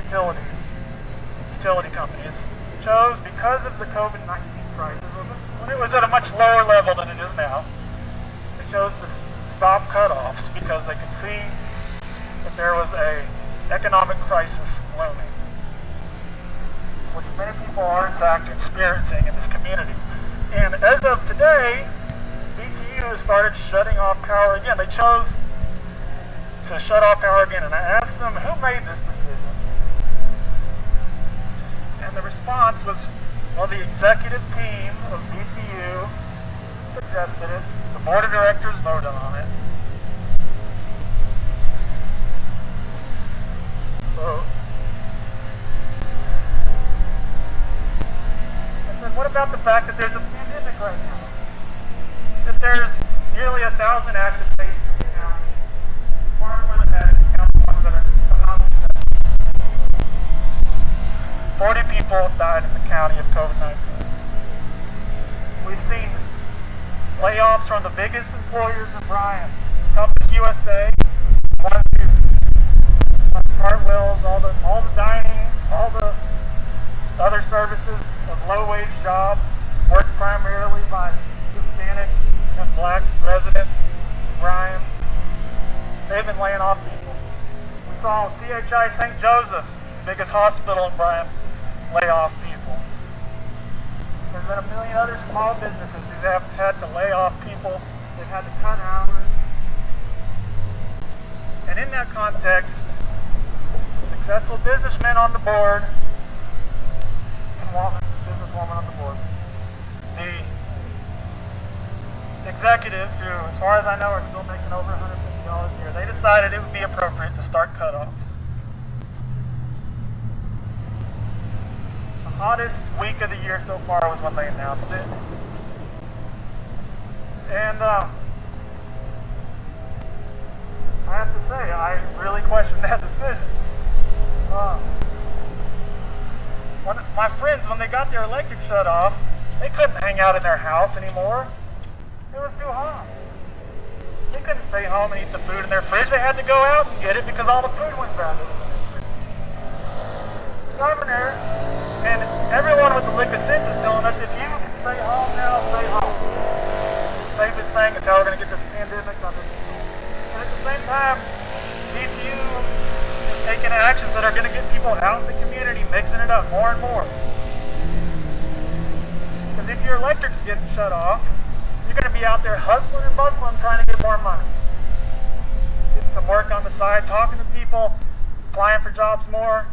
utility companies chose, because of the COVID-19 crisis, when it was at a much lower level than it is now, they chose to stop cutoffs because they could see that there was an economic crisis looming, which many people are in fact experiencing in this community. And as of today, BTU has started shutting off power again. They chose to shut off power again, and I asked them who made this decision. And the response was, well, the executive team of BTU suggested it. The board of directors voted on it. So, I said, what about the fact that there's a pandemic right now? That there's nearly 1,000 active cases in the county. Far more than that if you count the ones that are not. 40 people have died in the county of COVID-19. We've seen layoffs from the biggest employers in Bryan, Texas USA, ones who cartwheels, all the dining, all the other services of low-wage jobs worked primarily by Hispanic and Black residents in Bryan. They've been laying off people. We saw CHI St. Joseph, biggest hospital in Bryan, lay off people. There's been a million other small businesses who have had to lay off people. They've had to cut hours. And in that context, successful businessmen on the board and businesswoman on the board, the executives who, as far as I know, are still making over $150 a year, they decided it would be appropriate to start cutoffs. The hottest week of the year so far was when they announced it. And I have to say, I really questioned that decision. My friends, when they got their electric shut off, they couldn't hang out in their house anymore. It was too hot. They couldn't stay home and eat the food in their fridge. They had to go out and get it because all the food went bad. The governor and everyone with the lick of sense is telling us, if you can stay home now, stay home. It's the safest thing. It's how we're going to get this pandemic under control. And at the same time, BTU is taking actions that are going to get people out in the community, mixing it up more and more. Because if your electric's getting shut off, you're going to be out there hustling and bustling trying to get more money. Getting some work on the side, talking to people, applying for jobs more.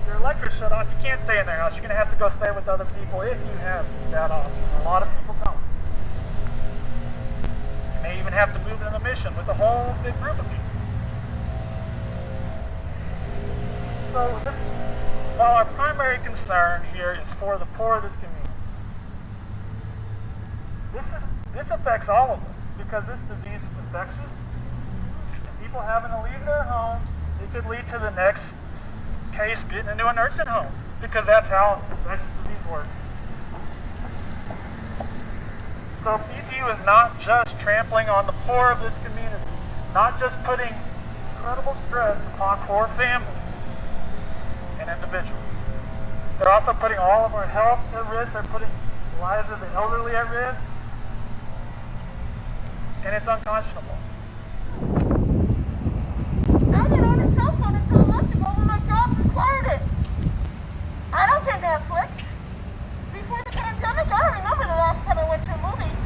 If your electric's shut off, you can't stay in their house. You're going to have to go stay with other people if you have that option. A lot of people don't. You may even have to move in a mission with a whole big group of people. So while our primary concern here is for the poor of this community, this affects all of us because this disease is infectious. And people having to leave their homes, it could lead to the next case getting into a nursing home because that's how infectious disease works. So BTU is not just trampling on the poor of this community, not just putting incredible stress upon poor families and individuals. They're also putting all of our health at risk. They're putting the lives of the elderly at risk. And it's unconscionable. I didn't own a cell phone until a month ago when my job required it. I don't get Netflix. Before the pandemic, I don't remember the last time I went to a movie.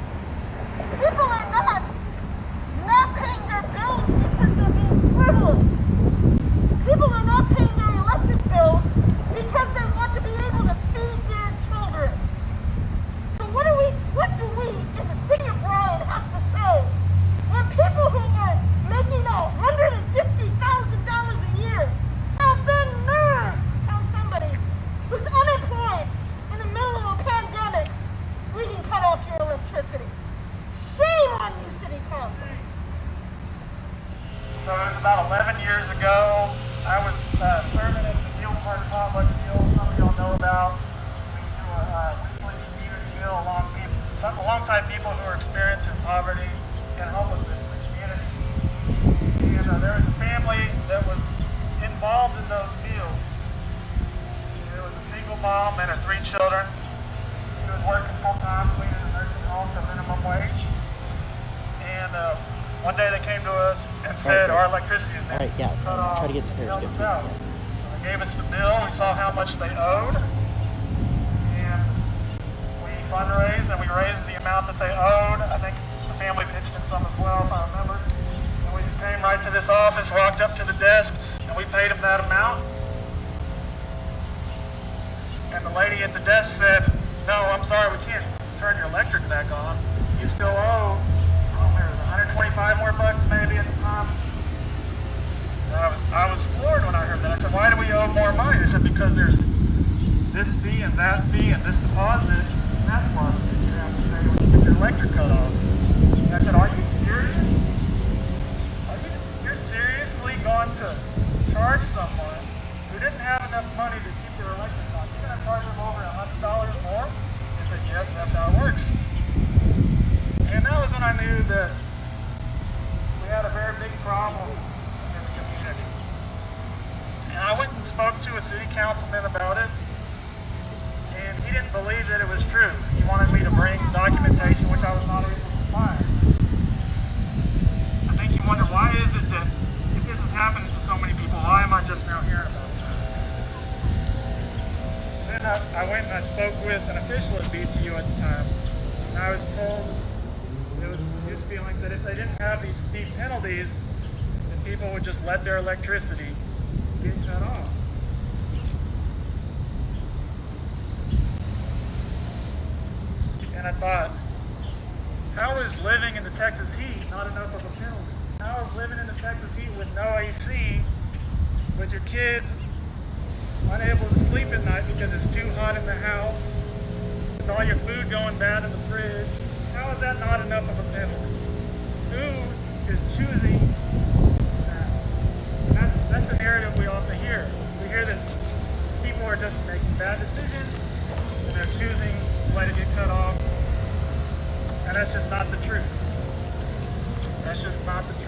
People are not paying their bills because they're being frivolous. People are not paying their electric bills because they want to be able to feed their children. So what do we in the city of Bryan have to say when people who are making $150,000 a year have the nerve to tell somebody who's unemployed in the middle of a pandemic, we can cut off your electricity? Shame on you, City Council. So it was about 11 years ago. I was serving at the Field Park Potluck Meal, some of y'all know about. We do a weekly community meal alongside people who are experiencing poverty and homelessness in the community. And there was a family that was mom and her 3 children. She was working full-time, cleaning a nursing home to minimum wage. And one day they came to us and said our electricity has been cut off. Try to get to Paris. So they gave us the bill. We saw how much they owed. And we fundraised and we raised the amount that they owed. I think the family pitched in some as well, if I remember. And we just came right to this office, walked up to the desk, and we paid them that amount. And the lady at the desk said, "No, I'm sorry, we can't turn your electric back on. You still owe, I don't remember, 125 more bucks maybe at the time." I was floored when I heard that. I said, "Why do we owe more money?" They said, "Because there's this fee and that fee and this deposit and that deposit that you have to pay when you get your electric cut off." And I said, "Are you serious? You're seriously going to charge someone who didn't have enough money to keep their electric on? You're going to charge them over $100 more?" They said, "Yes, that's how it works." And that was when I knew that we had a very big problem in this community. And I went and spoke to a city councilman about it, and he didn't believe that it was true. He wanted me to bring documentation, which I was not able to find. I think you wonder, why is it that if this is happening to so many people, why am I just now hearing about it? Then I went and I spoke with an official at BTU at the time, and I was told it was his feelings that if they didn't have these steep penalties, then people would just let their electricity get cut off. And I thought, how is living in the Texas heat not enough of a penalty? How is living in the Texas heat with no AC, with your kids unable to sleep at night because it's too hot in the house, with all your food going bad in the fridge, how is that not enough of a penalty? Who is choosing that? And that's the narrative we often hear. We hear that people are just making bad decisions and they're choosing to let it get cut off. And that's just not the truth. That's just not the truth.